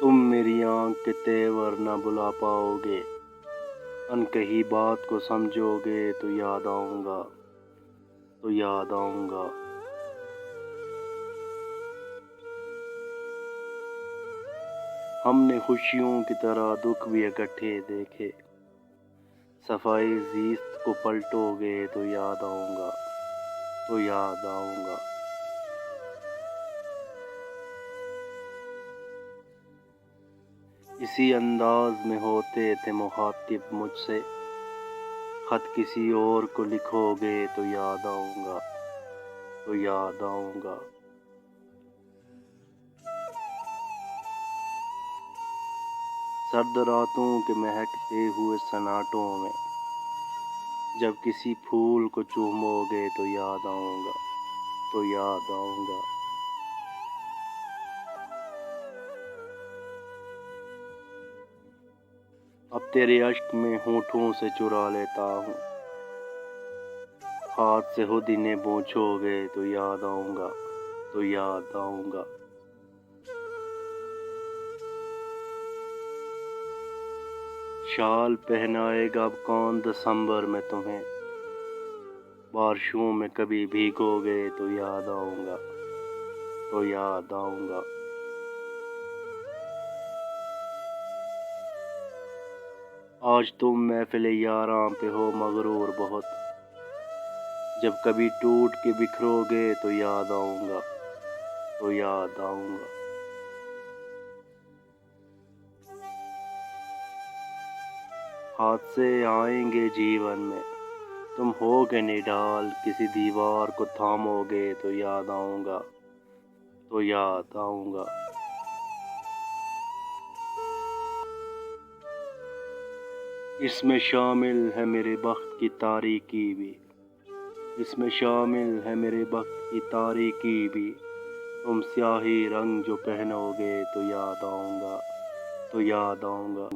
تم میری آنکھ کے تیور نہ بھلا پاؤ گے، انکہی بات کو سمجھو گے تو یاد آؤں گا، تو یاد آؤں گا۔ ہم نے خوشیوں کی طرح دکھ بھی اکٹھے دیکھے، صفائی زیست کو پلٹو گے تو یاد آؤں گا، تو یاد آؤں گا۔ اسی انداز میں ہوتے تھے مخاطب مجھ سے، خط کسی اور کو لکھو گے تو یاد آؤں گا، تو یاد آؤں گا۔ سرد راتوں کے مہکتے ہوئے سناٹوں میں جب کسی پھول کو چومو گے تو یاد آؤں گا، تو یاد آؤں گا۔ اب تیرے اشک میں ہونٹوں سے چرا لیتا ہوں، ہاتھ سے خود انہیں پوچھو گے تو یاد آؤں گا، تو یاد آؤں گا۔ شال پہنائے گا اب کون دسمبر میں تمہیں، بارشوں میں کبھی بھیگو گے تو یاد آؤں گا، تو یاد آؤں گا۔ آج تم محفل یاراں پہ ہو مغرور بہت، جب کبھی ٹوٹ کے بکھرو گے تو یاد آؤں گا، تو یاد آؤں گا۔ حادثے آئیں گے جیون میں، تم ہوگے نڈال، کسی دیوار کو تھامو گے تو یاد آؤں گا، تو یاد آؤں گا۔ اس میں شامل ہے میرے بخت کی تاریکی بھی، اس میں شامل ہے میرے بخت کی تاریکی بھی، تم سیاہی رنگ جو پہنو گے تو یاد آؤں گا، تو یاد آؤں گا۔